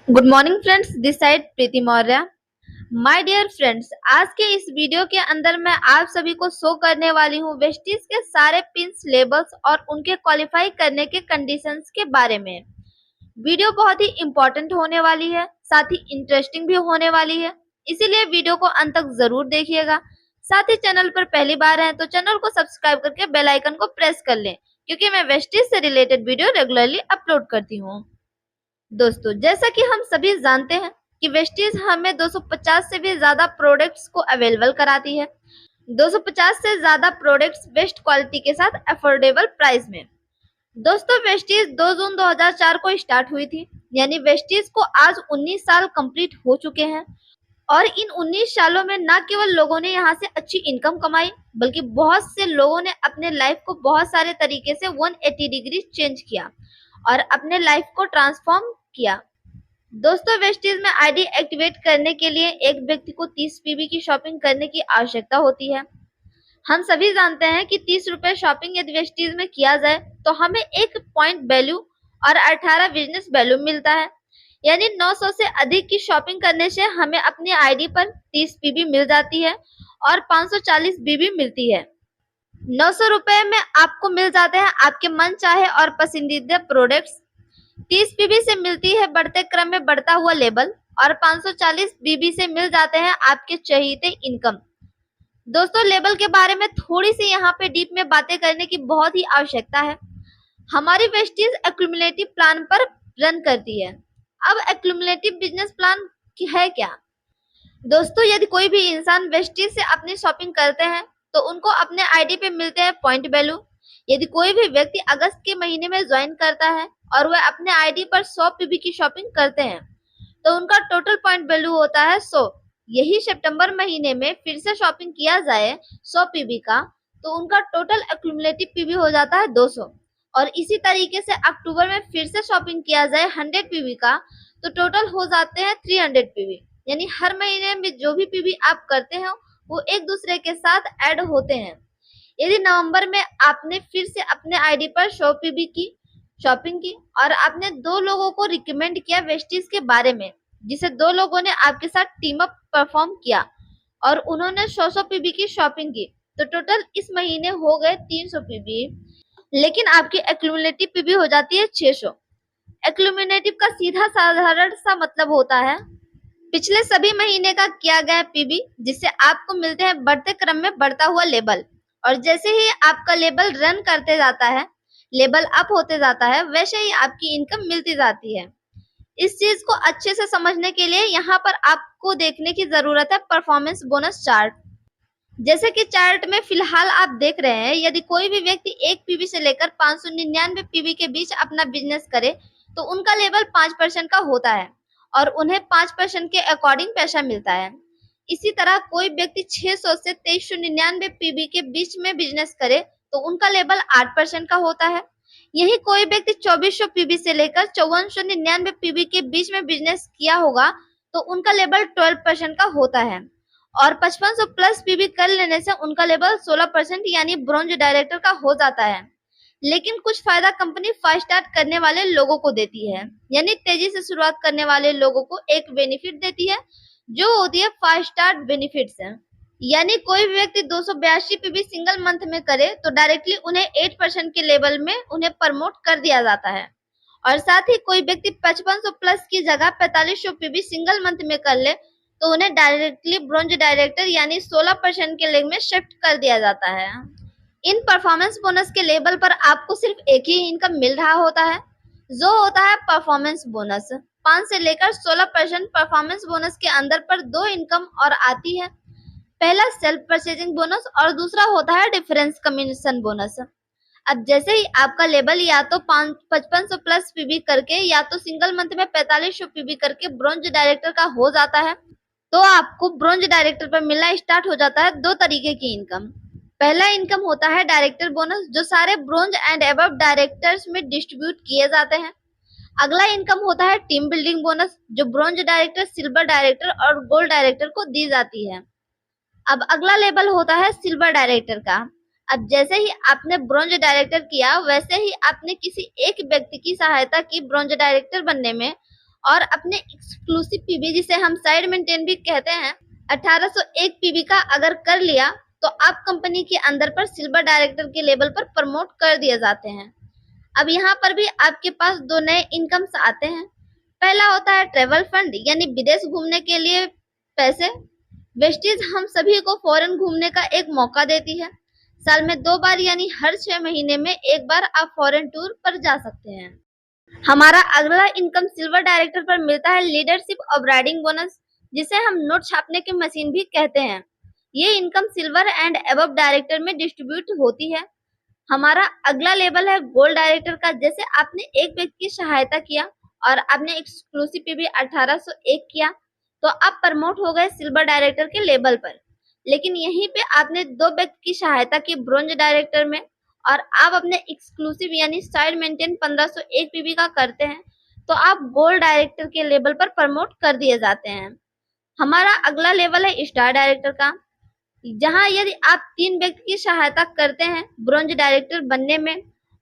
Good morning friends, this side Preeti Maurya. My dear friends, आज के इस वीडियो के अंदर मैं आप सभी को शो करने वाली हूँ वेस्टीज के सारे पिंस लेबल्स और उनके क्वालिफाई करने के कंडीशंस के बारे में। वीडियो बहुत ही इंपॉर्टेंट होने वाली है, साथ ही इंटरेस्टिंग भी होने वाली है, इसीलिए वीडियो को अंत तक जरूर देखिएगा। साथ ही चैनल पर पहली बार हैं तो चैनल को सब्सक्राइब करके बेल आइकन को प्रेस कर लें, क्योंकि मैं वेस्टीज से रिलेटेड वीडियो रेगुलरली अपलोड करती हूँ। दोस्तों, जैसा कि हम सभी जानते हैं कि वेस्टीज हमें 250 से भी ज्यादा प्रोडक्ट्स को अवेलेबल कराती है। 250 से ज्यादा प्रोडक्ट्स बेस्ट क्वालिटी के साथ अफोर्डेबल प्राइस में। दोस्तों, वेस्टीज 2 जून 2004 को स्टार्ट हुई थी, यानी वेस्टीज को आज 19 साल कंप्लीट हो चुके हैं। और इन 19 सालों में न केवल लोगों ने यहाँ से अच्छी इनकम कमाई, बल्कि बहुत से लोगों ने अपने लाइफ को बहुत सारे तरीके से 180 डिग्री चेंज किया और अपने लाइफ को ट्रांसफॉर्म किया। दोस्तों, वेस्टीज में आईडी एक्टिवेट करने के लिए एक व्यक्ति को 30 पीबी की शॉपिंग करने की आवश्यकता होती है। हम सभी जानते हैं कि 30 रुपए शॉपिंग यदि वेस्टीज में किया जाए तो हमें 1 पॉइंट वैल्यू और 18 बिजनेस वैल्यू मिलता है, यानी 900 से अधिक की शॉपिंग करने से हमें अपनी आईडी पर 30 पीबी मिल जाती है और 540 बीबी मिलती है। 900 रुपए में आपको मिल जाते हैं आपके मन चाहे और पसंदीदा प्रोडक्ट्स। 30 बीबी से मिलती है बढ़ते क्रम में बढ़ता हुआ लेबल और 540 बीबी से मिल जाते हैं आपके चहीते इनकम। दोस्तों, लेबल के बारे में थोड़ी सी यहाँ पे डीप में बातें करने की बहुत ही आवश्यकता है। हमारी वेस्टीज एक्यूमुलेटिव प्लान पर रन करती है। अब एक्यूमुलेटिव बिजनेस प्लान है क्या? दोस्तों, यदि कोई भी इंसान वेस्टीज से अपनी शॉपिंग करते हैं तो उनको अपने आईडी पे मिलते हैं पॉइंट वैल्यू। यदि कोई भी व्यक्ति अगस्त के महीने में ज्वाइन करता है और वह अपने आईडी पर 100 पीबी की शॉपिंग करते हैं तो उनका टोटल पॉइंट वैल्यू होता है 100। यही सितंबर महीने में फिर से शॉपिंग किया जाए 100 पीबी का तो उनका टोटल एक्यूमुलेटिव पीबी हो जाता है 200। और इसी तरीके से अक्टूबर में फिर से शॉपिंग किया जाए 100 पीबी का तो टोटल हो जाते हैं 300 पीबी। यानी हर महीने में जो भी पीबी आप करते हैं वो एक दूसरे के साथ ऐड होते हैं। यदि नवंबर में आपने फिर से अपने आईडी पर 100 पीबी की शॉपिंग की और आपने 2 लोगों को रिकमेंड किया वेस्टीज के बारे में, जिसे 2 लोगों ने आपके साथ टीम अप परफॉर्म किया और उन्होंने 100 पीबी की शॉपिंग की, तो टोटल इस महीने हो गए 300 पीबी, लेकिन आपकी एक्यूमुलेटिव पीबी हो जाती है 600। एक्यूमुलेटिव का सीधा साधारण सा मतलब होता है पिछले सभी महीने का किया गया पीबी, जिससे आपको मिलते हैं बढ़ते क्रम में बढ़ता हुआ लेबल। और जैसे ही आपका लेबल रन करते जाता है, लेबल अप होते जाता है, वैसे ही आपकी इनकम मिलती जाती है। इस चीज को अच्छे से समझने के लिए यहाँ पर आपको देखने की जरूरत है परफॉर्मेंस बोनस चार्ट। जैसे कि चार्ट में फिलहाल आप देख रहे हैं, यदि कोई भी व्यक्ति 1 पीबी से लेकर 599 पीबी के बीच अपना बिजनेस करे तो उनका लेवल 5% का होता है और उन्हें 5% के अकॉर्डिंग पैसा मिलता है। इसी तरह कोई व्यक्ति 600 से 2399 पीबी के बीच में बिजनेस करे तो उनका लेवल 8% का होता है। यही कोई व्यक्ति 2400 पीबी से लेकर 5499 पीबी के बीच में बिजनेस किया होगा तो उनका लेवल 12% का होता है। और 5500 प्लस पीबी कर लेने से उनका लेवल 16% यानी ब्रॉन्ज डायरेक्टर का हो जाता है। लेकिन कुछ फायदा कंपनी फास्ट स्टार्ट करने वाले लोगों को देती है, यानी तेजी से शुरुआत करने वाले लोगों को एक बेनिफिट देती है जो होती है फास्ट स्टार्ट बेनिफिट्स है। यानी कोई भी व्यक्ति 282 पीबी सिंगल मंथ में करे तो डायरेक्टली उन्हें 8% के लेवल में उन्हें प्रमोट कर दिया जाता है। और साथ ही कोई व्यक्ति 5500 प्लस की जगह 4500 पीबी सिंगल मंथ में कर ले तो उन्हें डायरेक्टली ब्रॉन्ज डायरेक्टर यानी 16% के लेवल में शिफ्ट कर दिया जाता है। इन परफॉर्मेंस बोनस के लेवल पर आपको सिर्फ एक ही इनकम मिल रहा होता है, जो होता है परफॉर्मेंस बोनस। 5 से लेकर 16% परफॉर्मेंस बोनस के अंदर पर 2 इनकम और आती है। पहला सेल्फ परचेजिंग बोनस और दूसरा होता है डिफरेंस कमीशन बोनस। अब जैसे ही आपका लेवल या तो 5500 प्लस पीबी करके या तो सिंगल मंथ में 4500 पीबी करके ब्रॉन्ज डायरेक्टर का हो जाता है तो आपको ब्रॉन्ज डायरेक्टर पर मिलना स्टार्ट हो जाता है 2 तरीके की इनकम। पहला इनकम होता है डायरेक्टर बोनस, जो सारे ब्रॉन्ज एंड अबव डायरेक्टर्स में डिस्ट्रीब्यूट किए जाते हैं। अगला इनकम होता है टीम बिल्डिंग बोनस, जो ब्रॉन्ज डायरेक्टर, सिल्वर डायरेक्टर और गोल्ड डायरेक्टर को दी जाती है। अब अगला लेवल होता है सिल्वर डायरेक्टर का। अब जैसे ही आपने ब्रॉन्ज डायरेक्टर किया वैसे ही आपने किसी एक व्यक्ति की सहायता की ब्रॉन्ज डायरेक्टर बनने में और अपने एक्सक्लूसिव पीबी जिसे हम साइड मेंटेन भी कहते हैं 1801 पीबी का अगर कर लिया तो आप कंपनी के अंदर पर सिल्वर डायरेक्टर के लेवल पर प्रमोट कर दिए जाते हैं। अब यहाँ पर भी आपके पास दो नए इनकम्स आते हैं। पहला होता है ट्रेवल फंड, यानी विदेश घूमने के लिए पैसे। वेस्टीज हम सभी को फॉरेन घूमने का एक मौका देती है। साल में 2 बार यानी हर 6 महीने में एक बार आप फॉरेन टूर पर जा सकते हैं। हमारा अगला इनकम सिल्वर डायरेक्टर पर मिलता है लीडरशिप ऑफ राइडिंग बोनस, जिसे हम नोट छापने की मशीन भी कहते हैं। ये income silver and above director में डिस्ट्रीब्यूट होती है। हमारा अगला लेवल है गोल्ड डायरेक्टर का। जैसे आपने एक व्यक्ति की सहायता किया और आपने एक्सक्लूसिव पीबी 1801 किया तो आप प्रमोट हो गए सिल्वर डायरेक्टर के लेवल पर। लेकिन यहीं पे आपने 2 व्यक्ति की सहायता की ब्रोंज डायरेक्टर में और आप अपने एक्सक्लूसिव यानी साइड मेंटेन 1501 पीबी का करते हैं तो आप गोल्ड डायरेक्टर के लेवल पर प्रमोट कर दिए जाते हैं। हमारा अगला लेवल है स्टार डायरेक्टर का, जहां यदि आप 3 व्यक्ति की सहायता करते हैं ब्रोंज डायरेक्टर बनने में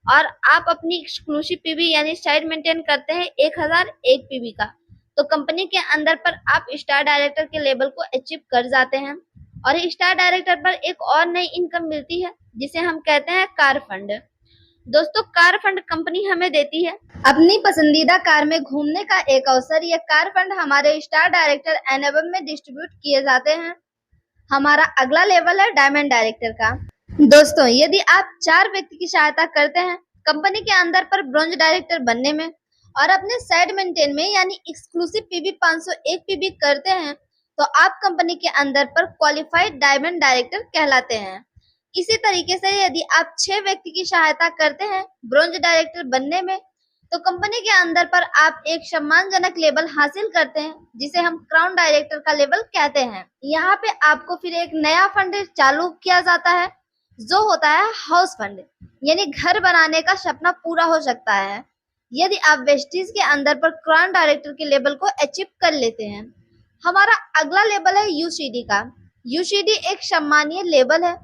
और आप अपनी एक्सक्लूसिव पीबी यानी साइड मेंटेन करते हैं 1001 पीबी का, तो कंपनी के अंदर पर आप स्टार डायरेक्टर के लेवल को अचीव कर जाते हैं। और स्टार डायरेक्टर पर एक और नई इनकम मिलती है जिसे हम कहते हैं कार फंड। दोस्तों, कार फंड कंपनी हमें देती है अपनी पसंदीदा कार में घूमने का एक अवसर। यह कार फंड हमारे स्टार डायरेक्टर एंड अबव में डिस्ट्रीब्यूट किए जाते हैं। हमारा अगला लेवल है डायमंड डायरेक्टर का। दोस्तों, यदि आप 4 व्यक्ति की सहायता करते हैं कंपनी के अंदर पर ब्रोंज डायरेक्टर बनने में और अपने साइड मेंटेन में यानी एक्सक्लूसिव पीबी 501 पीबी करते हैं तो आप कंपनी के अंदर पर क्वालिफाइड डायमंड डायरेक्टर कहलाते हैं। इसी तरीके से यदि आप 6 व्यक्ति की सहायता करते हैं ब्रोंज डायरेक्टर बनने में तो कंपनी के अंदर पर आप एक सम्मानजनक लेवल हासिल करते हैं जिसे हम क्राउन डायरेक्टर का लेवल कहते हैं। यहाँ पे आपको फिर एक नया फंड चालू किया जाता है जो होता है हाउस फंड, यानी घर बनाने का सपना पूरा हो सकता है यदि आप वेस्टीज के अंदर पर क्राउन डायरेक्टर के लेवल को अचीव कर लेते हैं। हमारा अगला लेवल है यूसीडी का। यूसीडी एक सम्मानीय लेवल है।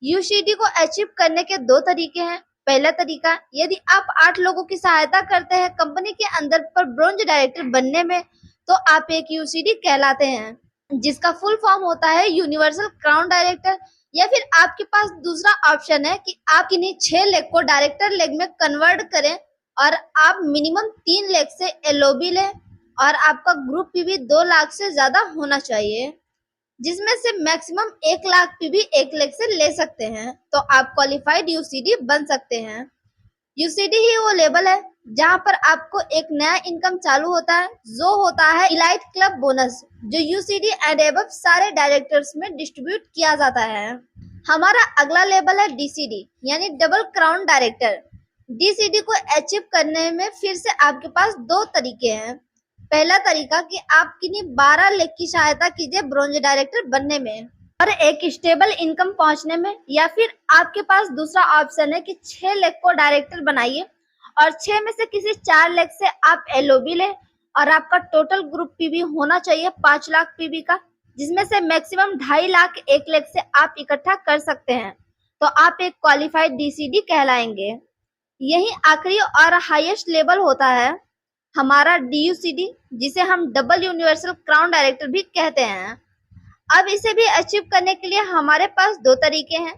यूसीडी को अचीव करने के 2 तरीके हैं। पहला तरीका, यदि आप 8 लोगों की सहायता करते हैं कंपनी के अंदर पर ब्रोंज डायरेक्टर बनने में तो आप एक यूसीडी कहलाते हैं, जिसका फुल फॉर्म होता है यूनिवर्सल क्राउन डायरेक्टर। या फिर आपके पास दूसरा ऑप्शन है कि आप इन्हीं 6 लेग को डायरेक्टर लेग में कन्वर्ट करें और आप मिनिमम 3 लेग से एलओबी लें और आपका ग्रुप पीबी 2 लाख से ज्यादा होना चाहिए, जिसमें से मैक्सिमम 1 लाख पीबी 1 लेग से ले सकते हैं तो आप क्वालिफाइड यूसीडी बन सकते हैं। यूसीडी ही वो लेवल है जहां पर आपको एक नया इनकम चालू होता है जो होता है इलाइट क्लब बोनस, जो यूसीडी एंड अबव सारे डायरेक्टर्स में डिस्ट्रीब्यूट किया जाता है। हमारा अगला लेवल है डीसीडी यानी डबल क्राउन डायरेक्टर। डीसीडी को अचीव करने में फिर से आपके पास 2 तरीके हैं। पहला तरीका कि आप किन्हीं 12 लेग की सहायता कीजिए ब्रोंज डायरेक्टर बनने में और एक स्टेबल इनकम पहुंचने में, या फिर आपके पास दूसरा ऑप्शन है कि 6 लेग को डायरेक्टर बनाइए और 6 में से किसी 4 लेग से आप एलओबी लें और आपका टोटल ग्रुप पीबी होना चाहिए 5 लाख पीबी का, जिसमें से मैक्सिमम 2.5 लाख 1 लेग से आप इकट्ठा कर सकते हैं तो आप एक क्वालिफाइड डीसीडी कहलाएंगे। यही आखिरी और हाईएस्ट लेवल होता है हमारा डीयूसीडी, जिसे हम डबल यूनिवर्सल क्राउन डायरेक्टर भी कहते हैं। अब इसे भी अचीव करने के लिए हमारे पास 2 तरीके हैं।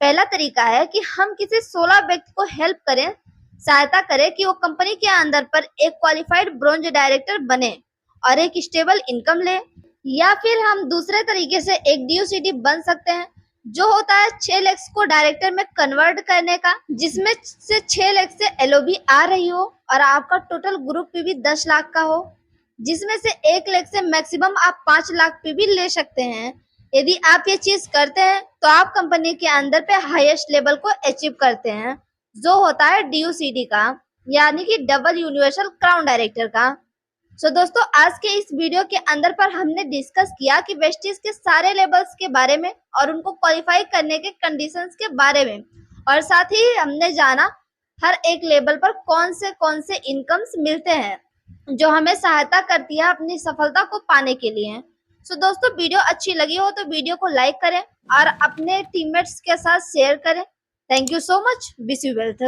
पहला तरीका है कि हम किसी 16 व्यक्ति को हेल्प करें, सहायता करें कि वो कंपनी के अंदर पर एक क्वालिफाइड ब्रोंज डायरेक्टर बने और एक स्टेबल इनकम ले। या फिर हम दूसरे तरीके से एक डीयूसीडी बन सकते हैं जो होता है 6 लेग्स को डायरेक्टर में कन्वर्ट करने का, जिसमें से 6 लेग से एलओबी आ रही हो और आपका टोटल ग्रुप पीबी 10 लाख का हो, जिसमें से 1 लेग से मैक्सिमम आप 5 लाख पीबी ले सकते हैं। यदि आप ये चीज करते हैं तो आप कंपनी के अंदर पे हाईएस्ट लेवल को अचीव करते हैं जो होता है डीयूसीडी का, यानी कि डबल यूनिवर्सल क्राउन डायरेक्टर का। सो दोस्तों, आज के इस वीडियो के अंदर पर हमने डिस्कस किया कि वेस्टीज के सारे लेवल्स के बारे में और उनको क्वालिफाई करने के कंडीशंस के बारे में, और साथ ही हमने जाना हर एक लेवल पर कौन से इनकम्स मिलते हैं जो हमें सहायता करती है अपनी सफलता को पाने के लिए। सो दोस्तों, वीडियो अच्छी लगी हो तो वीडियो को लाइक करें और अपने टीममेट्स के साथ शेयर करें। Thank you so much. Wish you wealth.